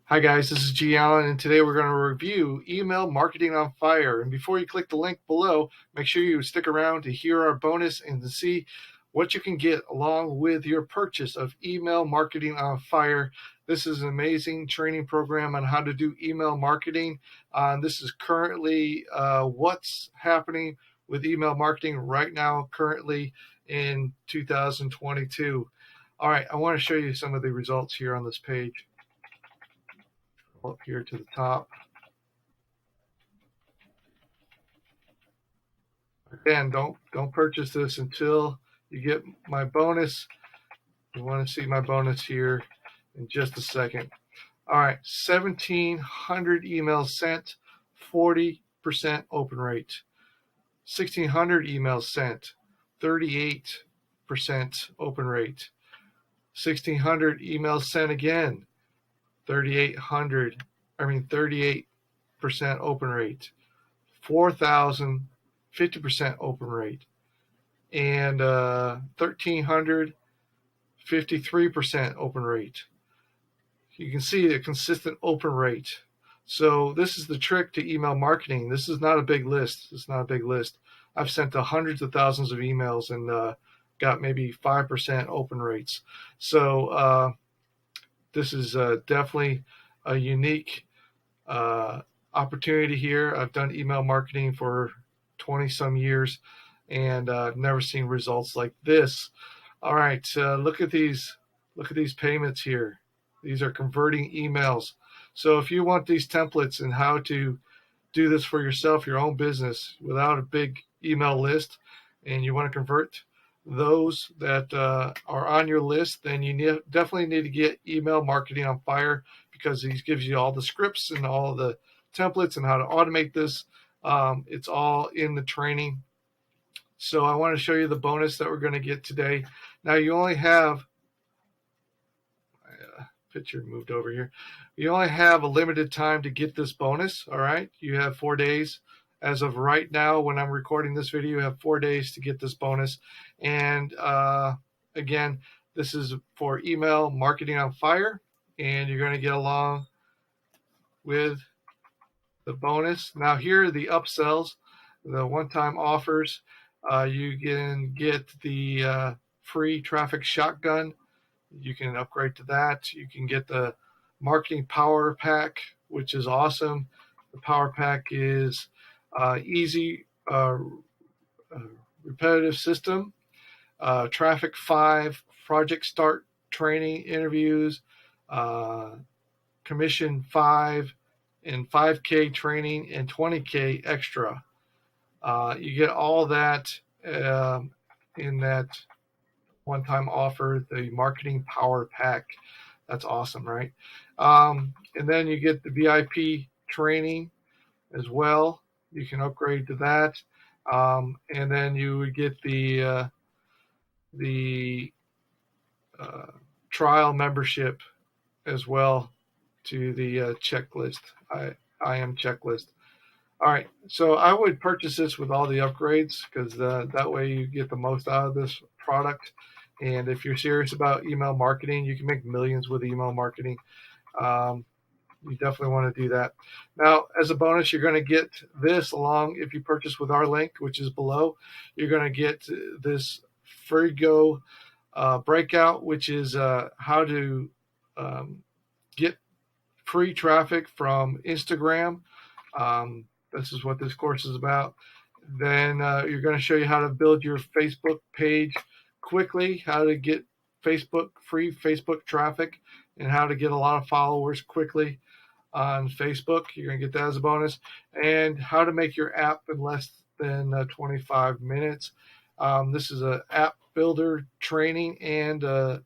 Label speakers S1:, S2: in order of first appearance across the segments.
S1: Hi guys, this is G Allen, and today we're going to review Email Marketing on Fire. And before you click the link below, make sure you stick around to hear our bonus and to see what you can get along with your purchase of Email Marketing on Fire. This is an amazing training program on how to do email marketing. This is currently what's happening with email marketing right now, currently in 2022. All right, I want to show you some of the results here on this page. Up here to the top. Again, don't purchase this until you get my bonus. You want to see my bonus here in just a second. All right, 1,700 emails sent, 40% open rate. 1,600 emails sent, 38% open rate. 1,600 emails sent again, 38% open rate. 4,000, 50% open rate. And 1,300, 53% open rate. You can see a consistent open rate. So this is the trick to email marketing. This is not a big list. It's not a big list. I've sent to hundreds of thousands of emails and got maybe 5% open rates. So this is definitely a unique opportunity here. I've done email marketing for 20 some years, and I've never seen results like this. All right, look at these payments here. These are converting emails. So if you want these templates and how to do this for yourself, your own business, without a big email list, and you want to convert those that are on your list, then you definitely need to get Email Marketing on Fire, because he gives you all the scripts and all the templates and how to automate this. It's all in the training. So I want to show you the bonus that we're going to get today. Now you only have, picture moved over here. You only have a limited time to get this bonus. All right. You have 4 days. As of right now, when I'm recording this video, you have 4 days to get this bonus. And again, this is for Email Marketing on Fire, and you're going to get along with the bonus. Now here are the upsells, the one-time offers. You can get the free traffic shotgun. You can upgrade to that. You can get the marketing power pack, which is awesome. The power pack is easy, repetitive system, traffic 5, project start, training, interviews, commission 5, and 5K training and 20K extra. You get all that in that one-time offer, the marketing power pack. That's awesome, right? And then you get the VIP training as well. You can upgrade to that. And then you would get the trial membership as well to the checklist. I am checklist. All right, so I would purchase this with all the upgrades, because that way you get the most out of this product. And if you're serious about email marketing, you can make millions with email marketing. You definitely want to do that. Now, as a bonus, you're going to get this along. If you purchase with our link, which is below, you're going to get this Frigo breakout, which is how to get free traffic from Instagram. This is what this course is about. Then you're going to show you how to build your Facebook page quickly, how to get free Facebook traffic, and how to get a lot of followers quickly on Facebook. You're going to get that as a bonus. And how to make your app in less than 25 minutes. This is an app builder training and a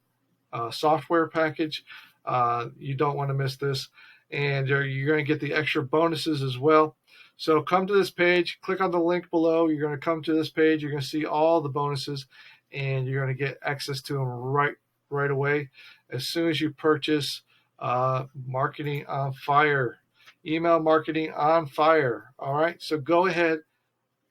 S1: software package. You don't want to miss this. And you're going to get the extra bonuses as well. So come to this page, click on the link below. You're going to come to this page. You're going to see all the bonuses, and you're going to get access to them right away as soon as you purchase Marketing on Fire, Email Marketing on Fire. All right, so go ahead,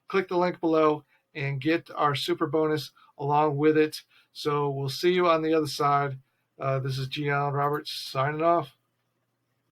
S1: click the link below, and get our super bonus along with it. So we'll see you on the other side. This is G. Allen Roberts signing off.